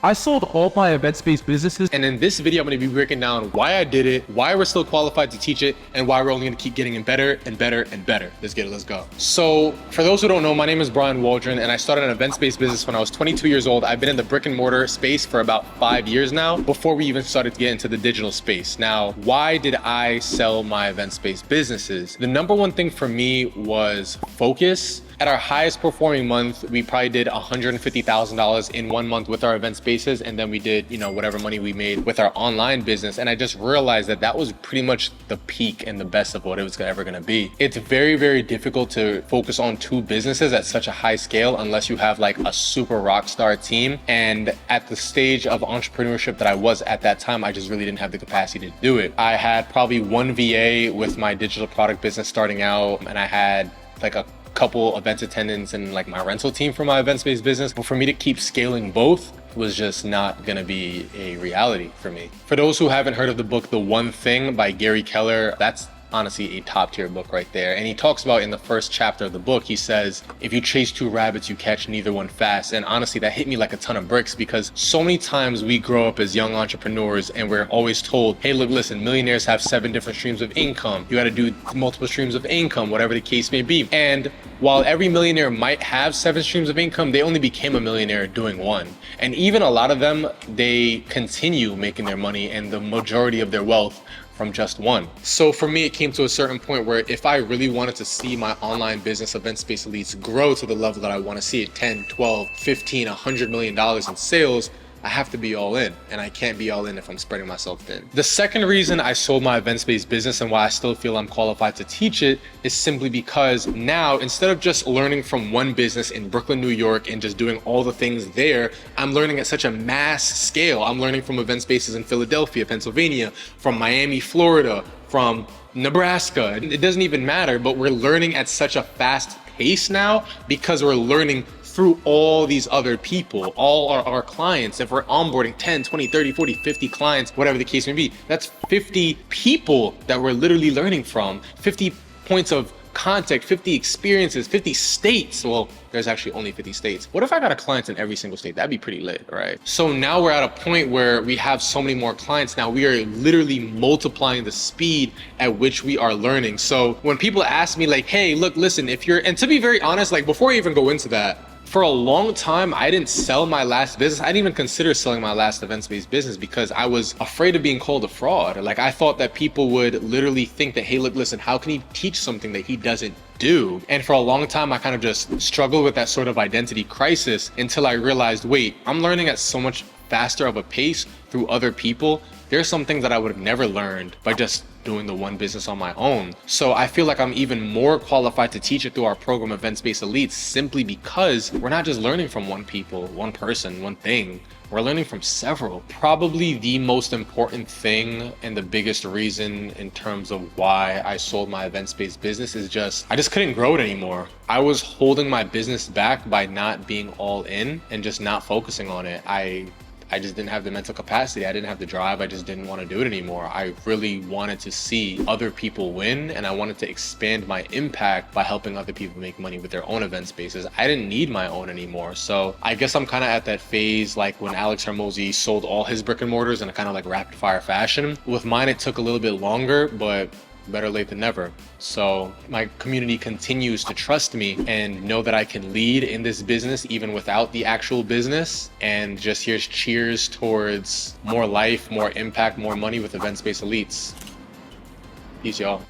I sold all my event-based businesses. And in this video, I'm going to be breaking down why I did it, why we're still qualified to teach it, and why we're only going to keep getting it better and better and better. Let's get it, let's go. So for those who don't know, my name is Brian Waldron, and I started an event-based business when I was 22 years old. I've been in the brick and mortar space for about 5 years now, before we even started to get into the digital space. Now, why did I sell my event-based businesses? The number one thing for me was focus. At our highest performing month, we probably did $150,000 in 1 month with our event spaces. And then we did, whatever money we made with our online business. And I just realized that that was pretty much the peak and the best of what it was ever gonna be. It's very, very difficult to focus on 2 businesses at such a high scale unless you have like a super rock star team. And at the stage of entrepreneurship that I was at that time, I just really didn't have the capacity to do it. I had probably 1 VA with my digital product business starting out, and I had like a couple event attendants and like my rental team for my events-based business. But for me to keep scaling both was just not gonna be a reality for me. For those who haven't heard of the book, The One Thing by Gary Keller, that's honestly a top tier book right there. And he talks about in the first chapter of the book, he says, if you chase 2 rabbits, you catch neither one fast. And honestly, that hit me like a ton of bricks, because so many times we grow up as young entrepreneurs and we're always told, hey, look, listen, millionaires have 7 different streams of income. You got to do multiple streams of income, whatever the case may be. And while every millionaire might have 7 streams of income, they only became a millionaire doing 1. And even a lot of them, they continue making their money and the majority of their wealth from just 1. So for me, it came to a certain point where if I really wanted to see my online business, Event Space Elites, grow to the level that I want to see it, 10, 12, 15, $100 million in sales, I have to be all in, and I can't be all in if I'm spreading myself thin. The second reason I sold my events-based business and why I still feel I'm qualified to teach it is simply because now, instead of just learning from one business in Brooklyn, New York, and just doing all the things there, I'm learning at such a mass scale. I'm learning from event spaces in Philadelphia, Pennsylvania, from Miami, Florida, from Nebraska. It doesn't even matter, but we're learning at such a fast pace now because we're learning through all these other people, all our clients. If we're onboarding 10, 20, 30, 40, 50 clients, whatever the case may be, that's 50 people that we're literally learning from, 50 points of contact, 50 experiences, 50 states. Well, there's actually only 50 states. What if I got a client in every single state? That'd be pretty lit, right? So now we're at a point where we have so many more clients. Now we are literally multiplying the speed at which we are learning. So when people ask me like, hey, look, listen, and to be very honest, like before I even go into that, for a long time, I didn't sell my last business. I didn't even consider selling my last events-based business because I was afraid of being called a fraud. Like I thought that people would literally think that, hey, look, listen, how can he teach something that he doesn't do? And for a long time, I kind of just struggled with that sort of identity crisis until I realized, wait, I'm learning at so much faster of a pace through other people. There's some things that I would have never learned by just doing the one business on my own. So I feel like I'm even more qualified to teach it through our program, Event Space Elites, simply because we're not just learning from one person, one thing. We're learning from several. Probably the most important thing and the biggest reason in terms of why I sold my events-based business is I just couldn't grow it anymore. I was holding my business back by not being all in and just not focusing on it. I just didn't have the mental capacity. I didn't have the drive. I just didn't want to do it anymore. I really wanted to see other people win, and I wanted to expand my impact by helping other people make money with their own event spaces. I didn't need my own anymore. So I guess I'm kind of at that phase like when Alex Hormozi sold all his brick and mortars in a kind of like rapid fire fashion. With mine, it took a little bit longer, but better late than never. So my community continues to trust me and know that I can lead in this business even without the actual business. And just here's cheers towards more life, more impact, more money with Event Space Elites. Peace, y'all.